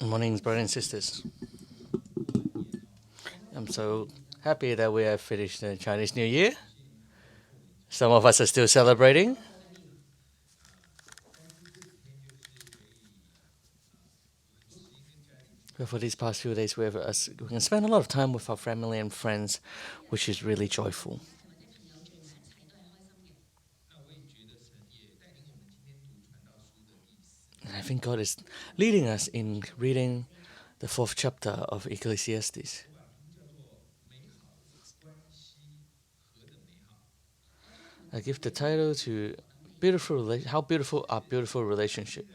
Morning, brothers and sisters. I'm so happy that we have finished the Chinese New Year. Some of us are still celebrating. But for these past few days, we can spend a lot of time with our family and friends, which is really joyful. And I think God is leading us in reading the fourth chapter of Ecclesiastes. I give the title to How Beautiful Are Beautiful Relationship.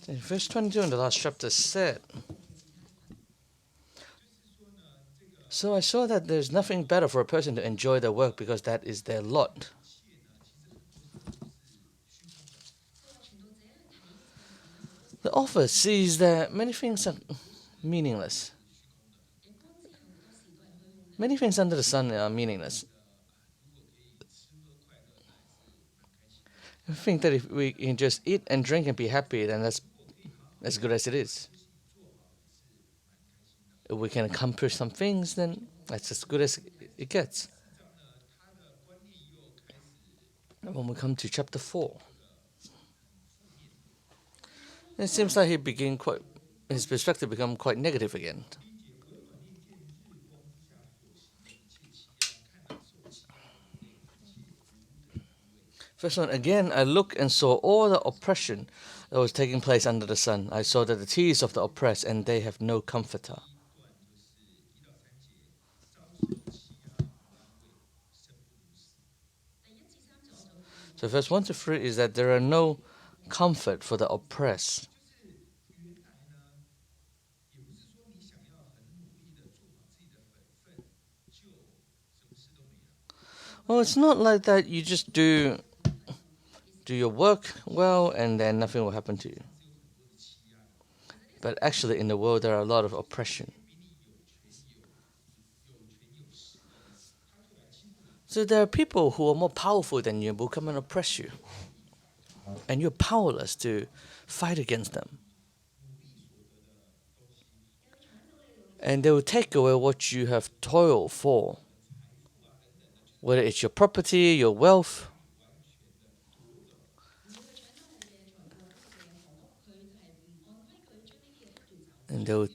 In verse 22 in the last chapter said, "So I saw that there's nothing better for a person to enjoy their work because that is their lot." The author sees that many things are meaningless. Many things under the sun are meaningless. I think that if we can just eat and drink and be happy, then that's as good as it is. If we can accomplish some things, then that's as good as it gets. And when we come to chapter 4, it seems like his perspective become quite negative again. First one, again, I looked and saw all the oppression that was taking place under the sun. I saw that the tears of the oppressed, and they have no comforter. So verse 1 to 3 is that there are no comfort for the oppressed. Well, it's not like that you just do your work well and then nothing will happen to you. But actually in the world there are a lot of oppression. So there are people who are more powerful than you who come and oppress you. And you're powerless to fight against them. And they will take away what you have toiled for. Whether it's your property, your wealth. And they will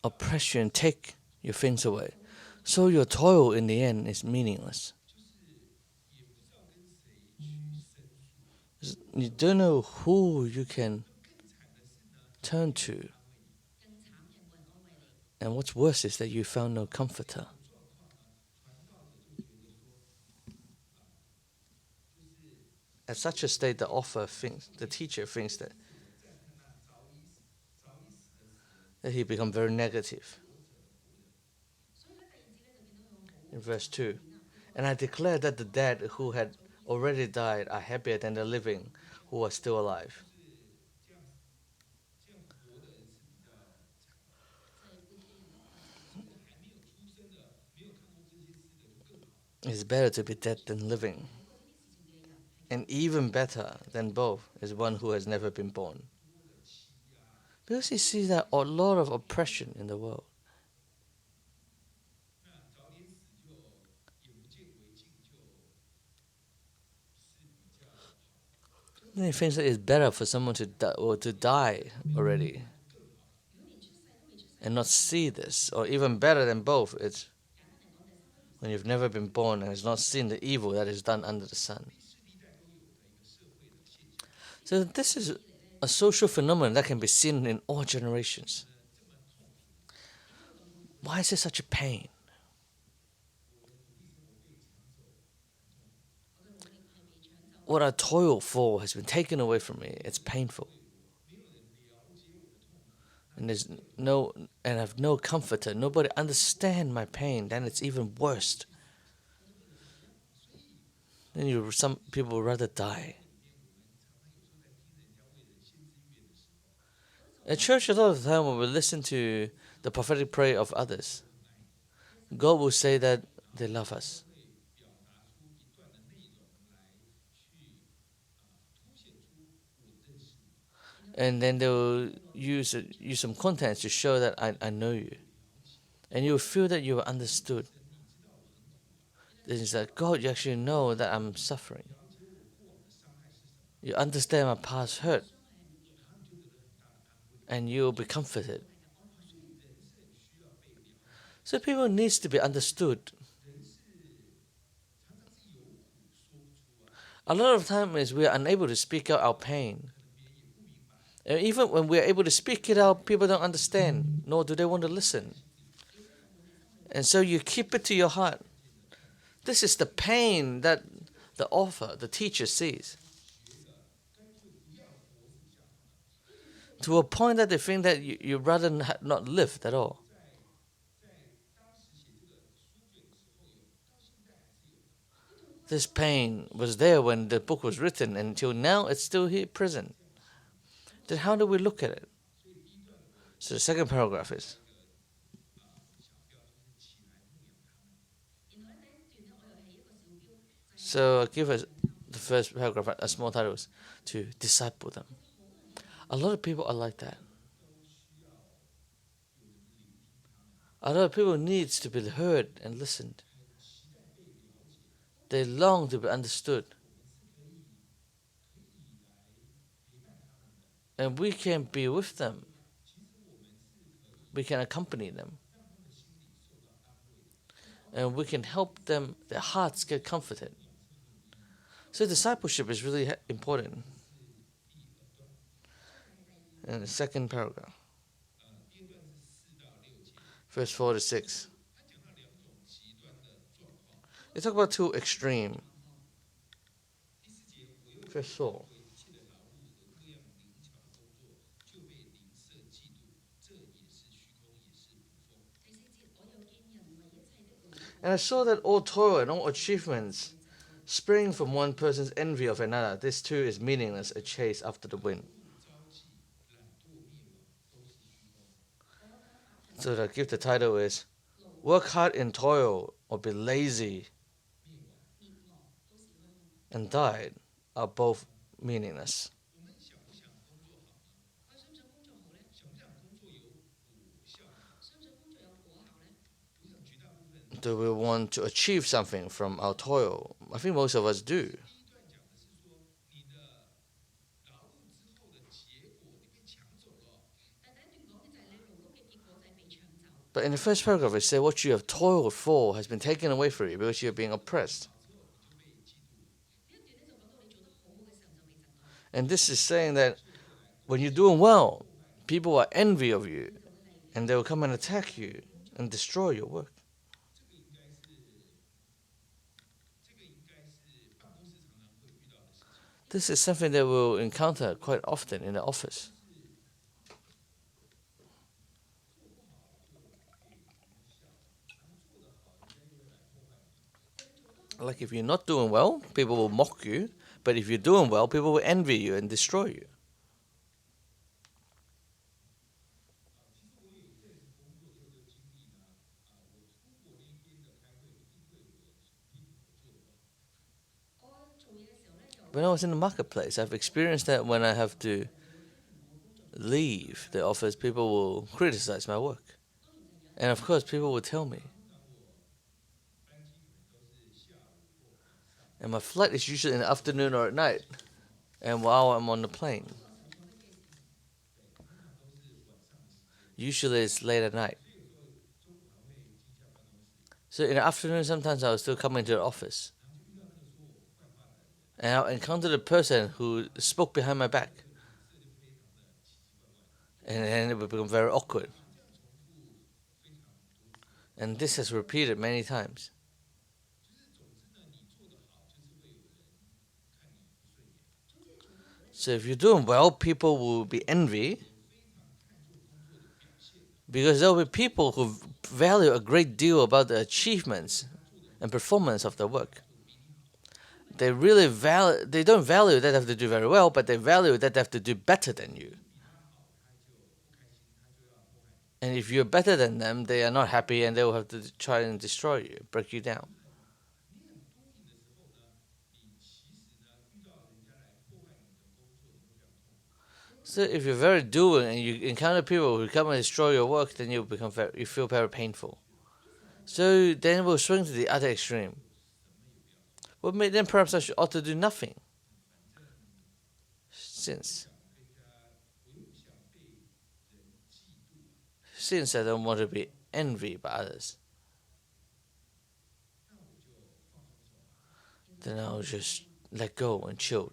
oppress you and take your things away. So your toil in the end is meaningless. You don't know who you can turn to. And what's worse is that you found no comforter. At such a state, the teacher thinks that he become very negative. In verse 2, and I declare that the dead who had already died are happier than the living who are still alive. It's better to be dead than living. And even better than both is one who has never been born. Because he sees that a lot of oppression in the world. And he thinks that it's better for someone to die already and not see this. Or even better than both, it's when you've never been born and has not seen the evil that is done under the sun. So this is a social phenomenon that can be seen in all generations. Why is it such a pain? What I toil for has been taken away from me. It's painful. And I have no comforter. Nobody understand my pain. Then it's even worse. Then some people would rather die. At church, a lot of the time when we listen to the prophetic prayer of others, God will say that they love us. And then they will use some context to show that I know you. And you will feel that you are understood. This is that God, you actually know that I'm suffering. You understand my past hurt, and you will be comforted. So people needs to be understood. A lot of time is we are unable to speak out our pain. And even when we are able to speak it out, people don't understand, nor do they want to listen. And so you keep it to your heart. This is the pain that the author, the teacher sees. To a point that they think that you rather not lived at all. This pain was there when the book was written, and until now it's still here present. Then how do we look at it? So the second paragraph is, so I'll give us the first paragraph a small title is to disciple them. A lot of people are like that. A lot of people needs to be heard and listened. They long to be understood. And we can be with them. We can accompany them. And we can help them, their hearts get comforted. So discipleship is really important. In the second paragraph, verse 4 to 6, they talk about two extreme. Verse 4. And I saw that all toil and all achievements spring from one person's envy of another. This too is meaningless, a chase after the wind. So the give the title is Work Hard in Toil or Be Lazy and Died are both meaningless. Do we want to achieve something from our toil? I think most of us do. But in the first paragraph, it says what you have toiled for has been taken away from you because you are being oppressed. And this is saying that when you're doing well, people are envy of you, and they will come and attack you and destroy your work. This is something that we'll encounter quite often in the office. Like if you're not doing well, people will mock you, but if you're doing well, people will envy you and destroy you. When I was in the marketplace, I've experienced that when I have to leave the office, people will criticize my work. And of course, people will tell me. And my flight is usually in the afternoon or at night, and while I'm on the plane. Usually it's late at night. So in the afternoon, sometimes I'll still come into the office. And I'll encounter the person who spoke behind my back. And then it will become very awkward. And this has repeated many times. So if you're doing well, people will be envy. Because there will be people who value a great deal about the achievements and performance of their work. They really they don't value that they have to do very well, but they value that they have to do better than you. And if you're better than them, they are not happy and they will have to try and destroy you, break you down. So if you're very doing and you encounter people who come and destroy your work, then you feel very painful. So then we'll swing to the other extreme. Well, then perhaps ought to do nothing, since since I don't want to be envied by others. Then I'll just let go and chill.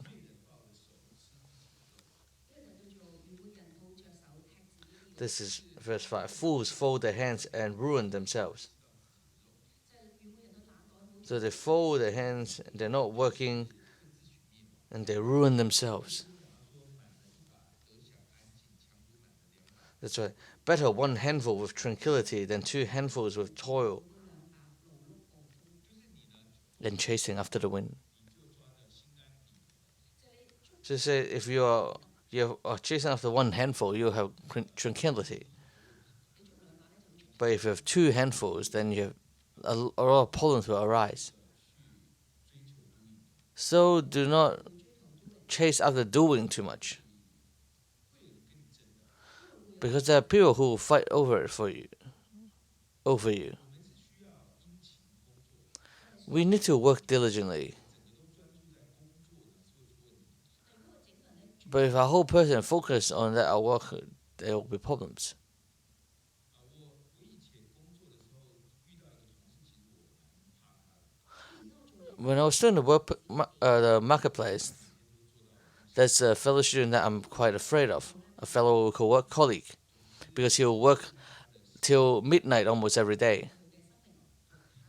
This is verse 5. Fools fold their hands and ruin themselves. So they fold their hands, they're not working, and they ruin themselves. That's right. Better one handful with tranquility than two handfuls with toil and chasing after the wind. So say if you are chasing after one handful, you have tranquility. But if you have two handfuls, then you have a lot of problems will arise. So do not chase after doing too much, because there are people who will fight over it for you, over you. We need to work diligently. But if our whole person focus on that our work, there will be problems. When I was still in the marketplace, there's a fellow student that I'm quite afraid of, a fellow colleague, because he'll work till midnight almost every day.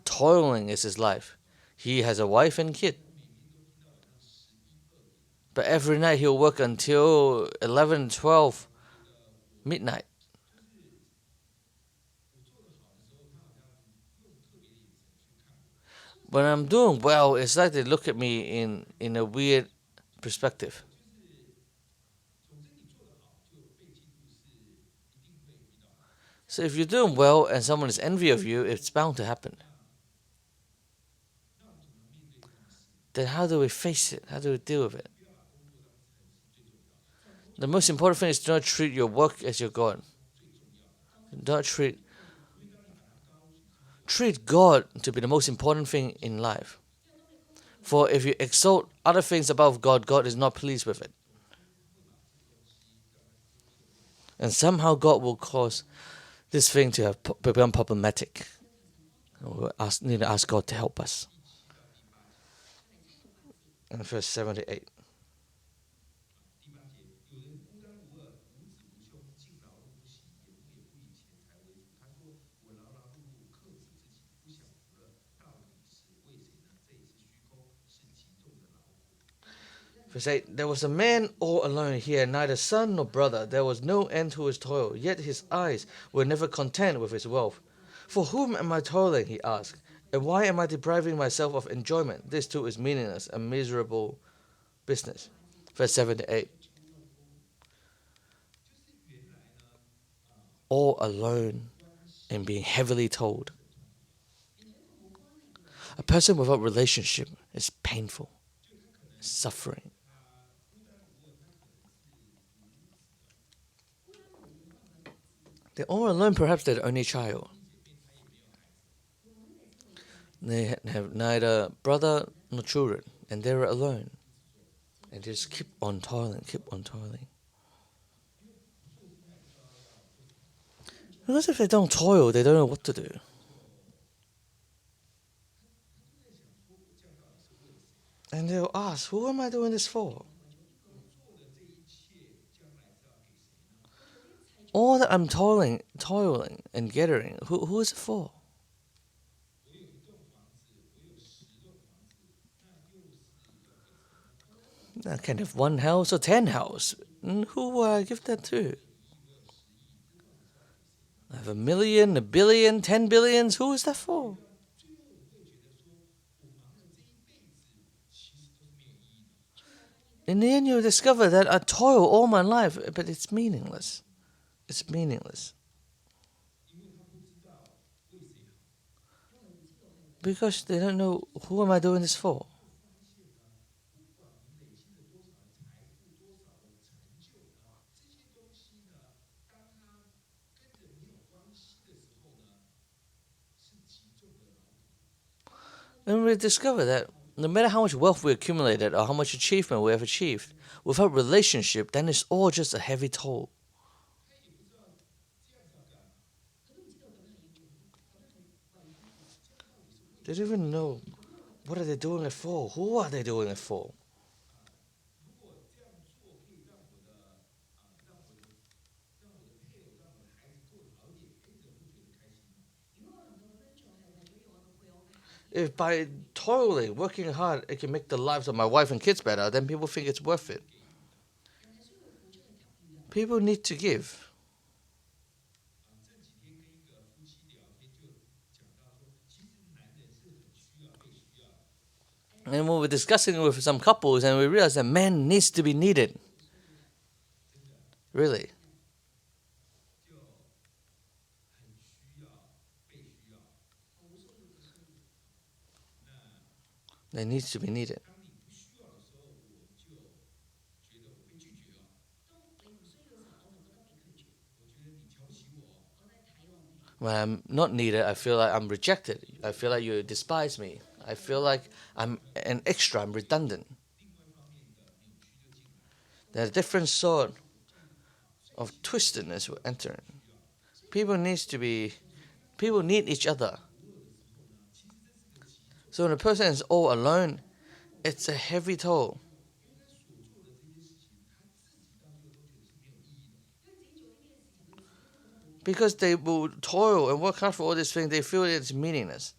Toiling is his life. He has a wife and kid. But every night he'll work until 11, 12 midnight. When I'm doing well, it's like they look at me in a weird perspective. So if you're doing well and someone is envy of you, it's bound to happen. Then how do we face it? How do we deal with it? The most important thing is to not treat your work as your God. Don't treat God to be the most important thing in life. For if you exalt other things above God, God is not pleased with it. And somehow God will cause this thing to have become problematic. We need to ask God to help us. In verse 78. Verse 8. There was a man all alone. He had neither son nor brother. There was no end to his toil. Yet his eyes were never content with his wealth. For whom am I toiling? He asked. And why am I depriving myself of enjoyment? This too is meaningless and miserable business. Verse 7 to 8. All alone and being heavily told. A person without relationship is painful, suffering. They're all alone, perhaps they're the only child. They have neither brother nor children, and they're alone. And just keep on toiling, keep on toiling. Because if they don't toil, they don't know what to do. And they'll ask, who am I doing this for? All that I'm toiling and gathering, who is it for? I can have one house or 10 houses. Who will I give that to? I have 1,000,000, 1,000,000,000, 10 billions. Who is that for? In the end, you'll discover that I toil all my life, but it's meaningless. It's meaningless. Because they don't know, who am I doing this for? And we discover that no matter how much wealth we accumulated or how much achievement we have achieved, without relationship, then it's all just a heavy toll. They don't even know what are they doing it for? Who are they doing it for? If by toiling, working hard, it can make the lives of my wife and kids better, then people think it's worth it. People need to give. And when we're discussing with some couples, and we realize that man needs to be needed. Really, they need to be needed. When I'm not needed, I feel like I'm rejected. I feel like you despise me. I feel like I'm an extra. I'm redundant. There's a different sort of twistedness we're entering. People needs to be. People need each other. So when a person is all alone, it's a heavy toll. Because they will toil and work hard for all these things, they feel it's meaningless.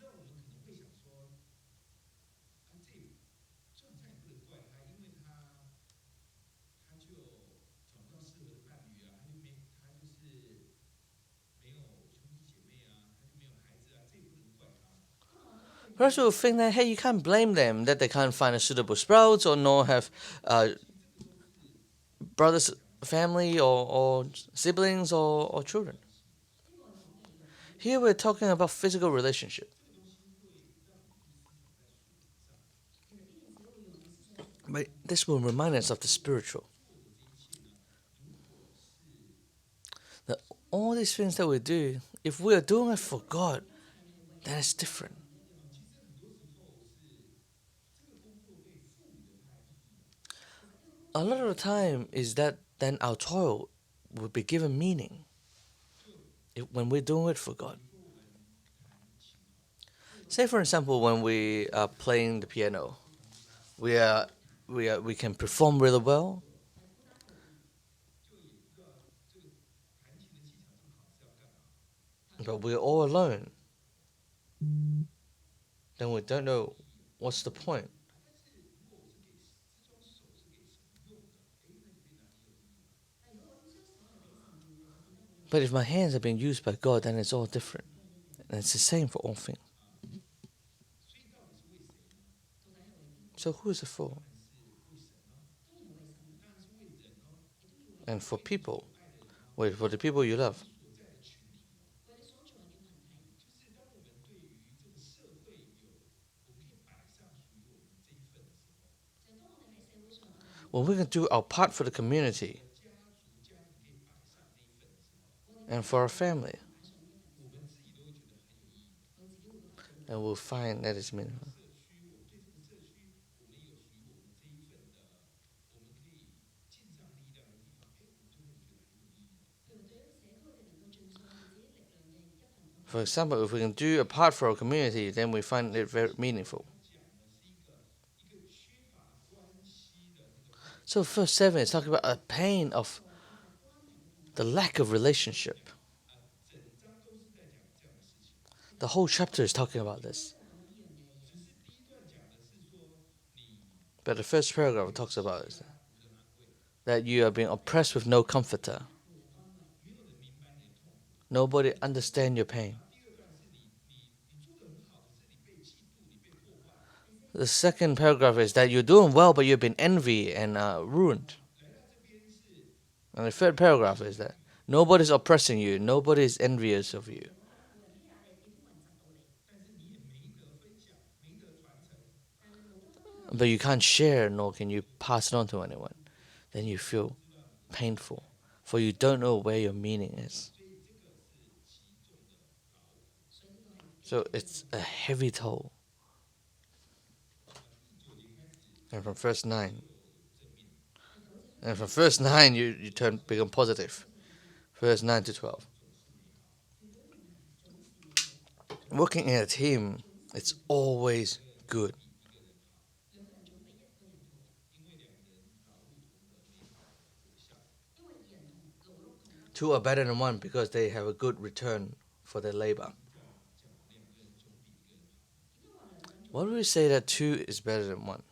Perhaps will think that, hey, you can't blame them that they can't find a suitable spouse or nor have uh, brothers, family, or siblings or children. Here we're talking about physical relationship. But this will remind us of the spiritual. That all these things that we do, if we are doing it for God, then it's different. A lot of the time is that then our toil will be given meaning when we're doing it for God. Say for example, when we are playing the piano, we are we can perform really well, but we're all alone. Then we don't know what's the point. But if my hands are being used by God, then it's all different. And it's the same for all things. So who is it for? And for people. Wait, for the people you love. When we can do our part for the community and for our family, and we'll find that is meaningful. For example, if we can do a part for our community, then we find it very meaningful. So verse 7 is talking about a pain of the lack of relationship. The whole chapter is talking about this. But the first paragraph talks about it, that you are being oppressed with no comforter. Nobody understands your pain. The second paragraph is that you're doing well, but you've been envied and ruined. And the third paragraph is that nobody's oppressing you, nobody's envious of you. but you can't share nor can you pass it on to anyone, then you feel painful, for you don't know where your meaning is. So it's a heavy toll. And from verse 9, you become positive. Verse 9 to 12. Working in a team, it's always good. Two are better than one because they have a good return for their labor. Why do we say that two is better than one?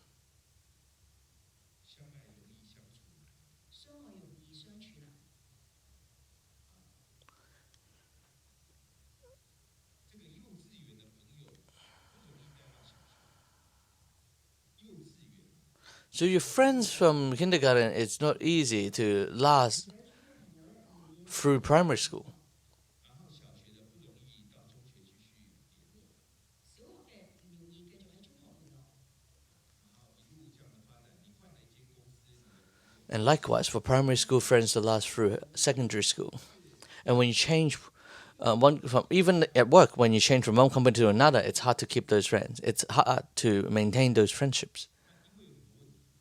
So your friends from kindergarten, it's not easy to last through primary school. And likewise, for primary school friends to last through secondary school. And when you change one from even at work, when you change from one company to another, it's hard to keep those friends. It's hard to maintain those friendships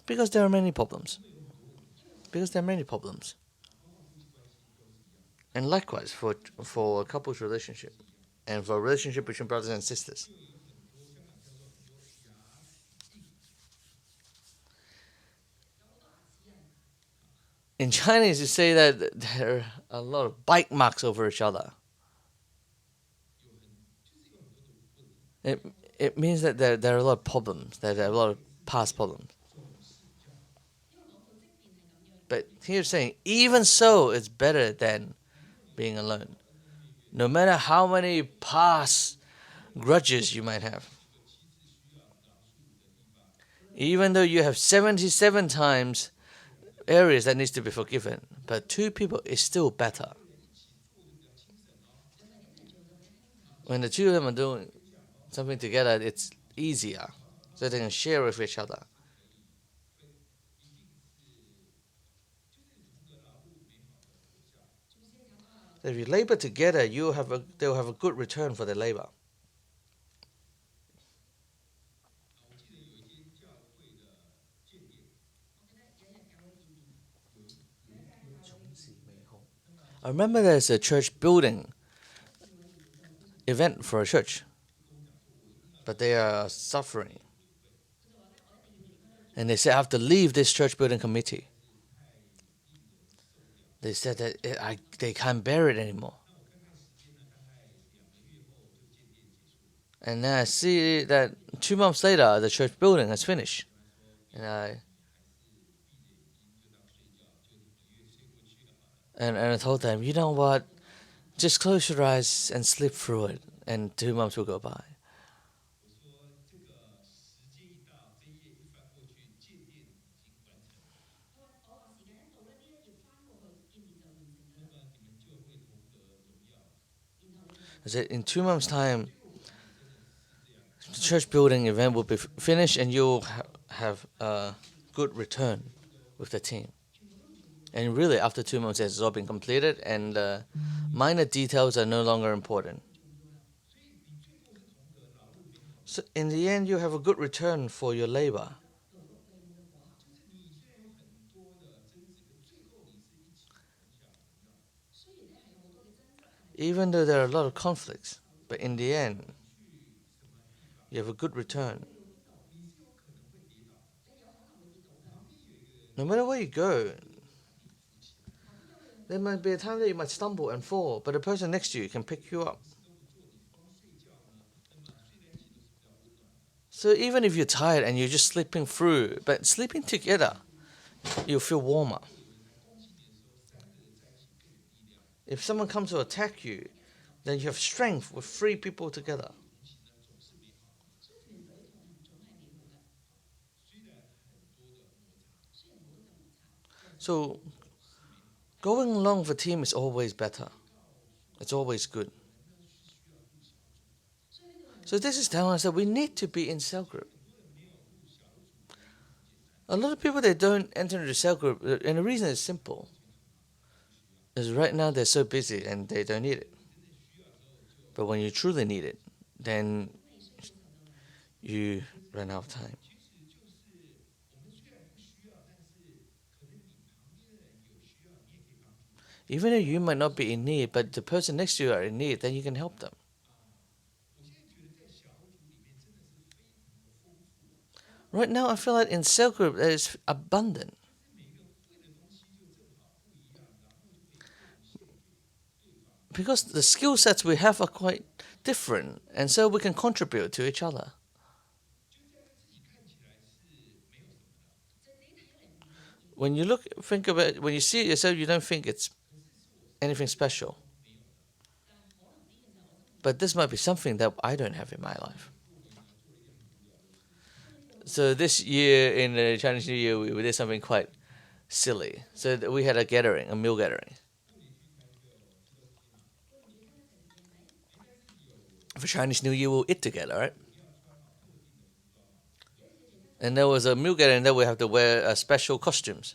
because there are many problems. Because there are many problems. And likewise for a couple's relationship, and for a relationship between brothers and sisters. In Chinese, you say that there are a lot of bite marks over each other. It it means that there are a lot of problems. That there are a lot of past problems. But here's saying, even so, it's better than being alone. No matter how many past grudges you might have, even though you have 77 times areas that needs to be forgiven, but two people is still better. When the two of them are doing something together, it's easier, so they can share with each other. So if you labor together, they'll have a good return for their labor. I remember there's a church building event for a church, but they are suffering. And they said I have to leave this church building committee. They said that they can't bear it anymore. And then I see that 2 months later, the church building has finished. And I told them, you know what? Just close your eyes and sleep through it, and 2 months will go by. I said, in 2 months' time, the church building event will be finished, and you'll have a good return with the team. And really, after 2 months, it's all been completed, and minor details are no longer important. So, in the end, you have a good return for your labor. Even though there are a lot of conflicts, but in the end, you have a good return. No matter where you go, there might be a time that you might stumble and fall, but the person next to you can pick you up. So even if you're tired and you're just sleeping through, but sleeping together, you'll feel warmer. If someone comes to attack you, then you have strength with three people together. So going along with a team is always better. It's always good. So this is telling us that we need to be in cell group. A lot of people they don't enter into cell group, and the reason is simple: is right now they're so busy and they don't need it. But when you truly need it, then you run out of time. Even though you might not be in need, but the person next to you are in need, then you can help them. Right now, I feel like in cell group there is abundant because the skill sets we have are quite different, and so we can contribute to each other. When you think of it, when you see it yourself, you don't think it's anything special. But this might be something that I don't have in my life. So this year in the Chinese New Year, we did something quite silly. So we had a gathering, a meal gathering. For Chinese New Year, we'll eat together, right? And there was a meal gathering that we have to wear special costumes,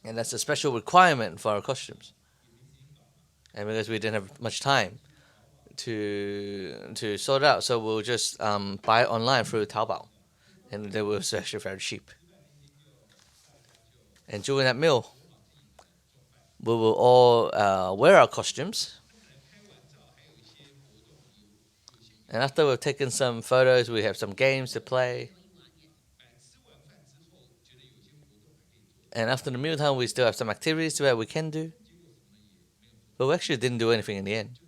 and that's a special requirement for our costumes. And because we didn't have much time to sort it out, so we'll just buy it online through Taobao, and they were actually very cheap. And during that meal, we will all wear our costumes. And after we've taken some photos, we have some games to play. And after the mealtime, we still have some activities where we can do. But we actually didn't do anything in the end.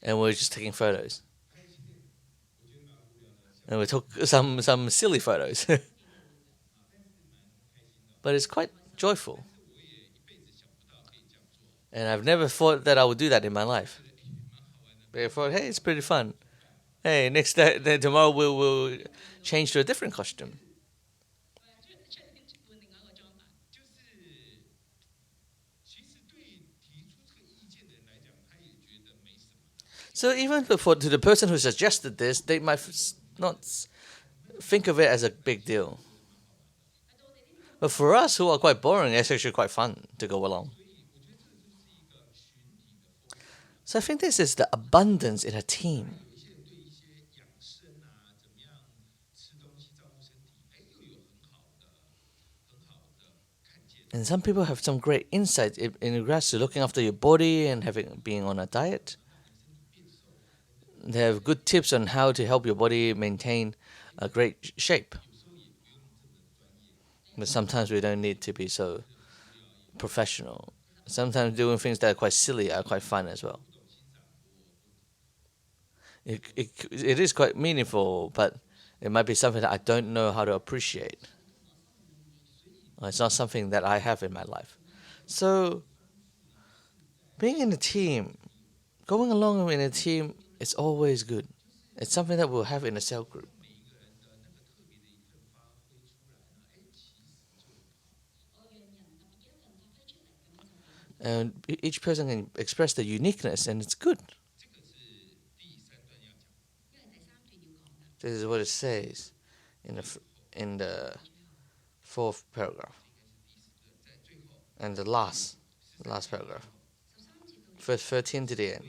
And we were just taking photos. And we took some silly photos. But it's quite joyful. And I've never thought that I would do that in my life. But I thought, hey, it's pretty fun. Hey, next day, then tomorrow we'll change to a different costume. So even for to the person who suggested this, they might not think of it as a big deal. But for us who are quite boring, it's actually quite fun to go along. So I think this is the abundance in a team. And some people have some great insight in regards to looking after your body and having being on a diet. They have good tips on how to help your body maintain a great shape. But sometimes we don't need to be so professional. Sometimes doing things that are quite silly are quite fun as well. It is quite meaningful, but it might be something that I don't know how to appreciate. It's not something that I have in my life. So, being in a team, going along in a team, is always good. It's something that we'll have in a cell group. And each person can express their uniqueness, and it's good. This is what it says in the fourth paragraph and the last paragraph, verse 13 to the end.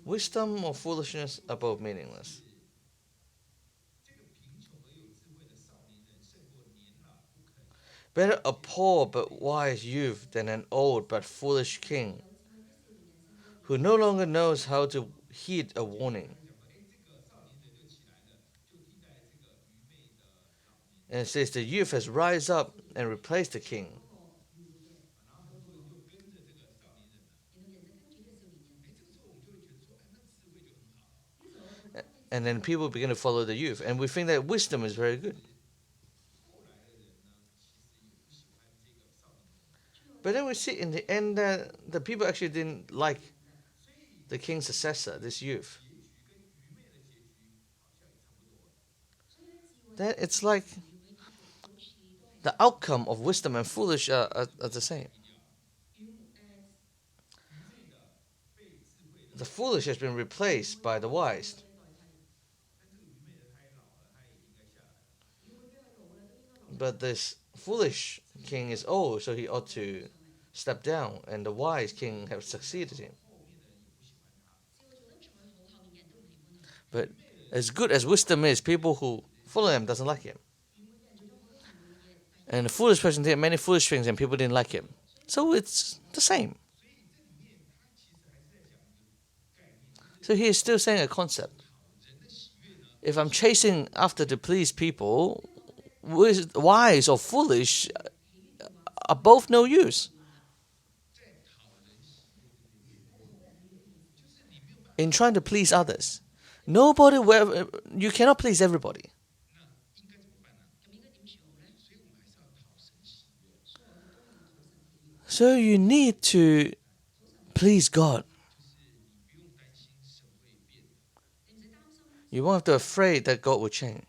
Wisdom or foolishness are both meaningless. Better a poor but wise youth than an old but foolish king, who no longer knows how to heed a warning. And it says the youth has rise up and replaced the king. And then people begin to follow the youth. And we think that wisdom is very good. But then we see in the end that the people actually didn't like the king's successor, this youth. That it's like the outcome of wisdom and foolish are the same. The foolish has been replaced by the wise. But this foolish king is old, so he ought to step down, and the wise king have succeeded him. But as good as wisdom is, people who follow him doesn't like him. And the foolish person did many foolish things and people didn't like him. So it's the same. So he is still saying a concept. If I'm chasing after to please people, wise or foolish are both no use. In trying to please others, you cannot please everybody. So you need to please God. You won't have to be afraid that God will change.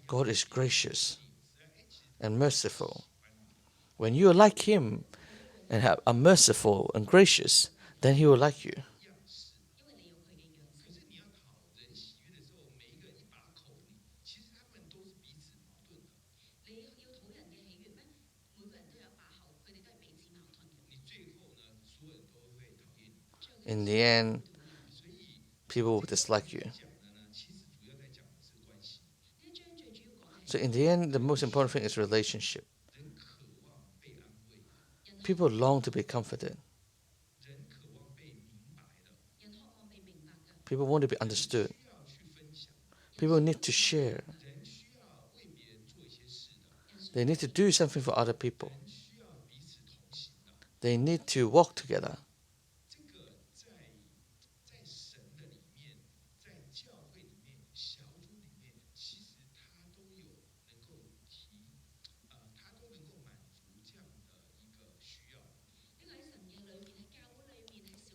God is gracious and merciful. When you are like Him and are merciful and gracious, then He will like you. In the end, people will dislike you. So in the end, the most important thing is relationship. People long to be comforted. People want to be understood. People need to share. They need to do something for other people. They need to walk together.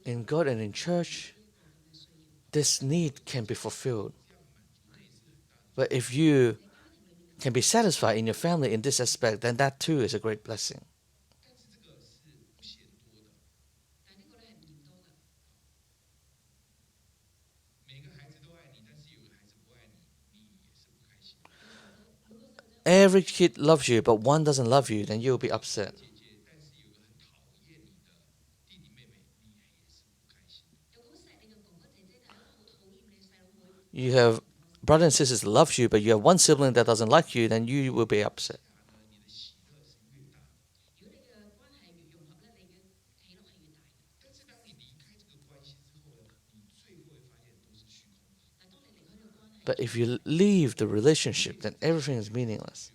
In God and in church, this need can be fulfilled. But if you can be satisfied in your family in this aspect, then that too is a great blessing. Every kid loves you, but one doesn't love you, then you'll be upset. You have brothers and sisters that love you, but you have one sibling that doesn't like you, then you will be upset. But if you leave the relationship, then everything is meaningless.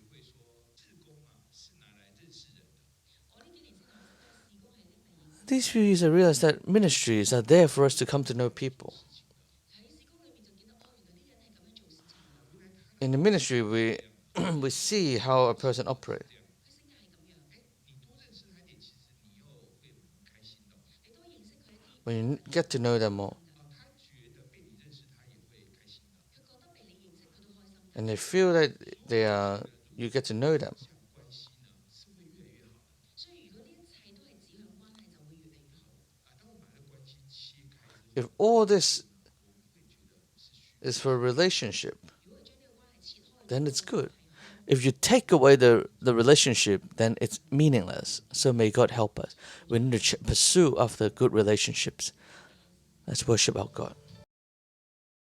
These few years I realized that ministries are there for us to come to know people. In the ministry, we see how a person operates. When you get to know them more, and they feel that you get to know them. If all this is for a relationship, then it's good. If you take away the relationship, then it's meaningless. So may God help us. We need to pursue after good relationships. Let's worship our God.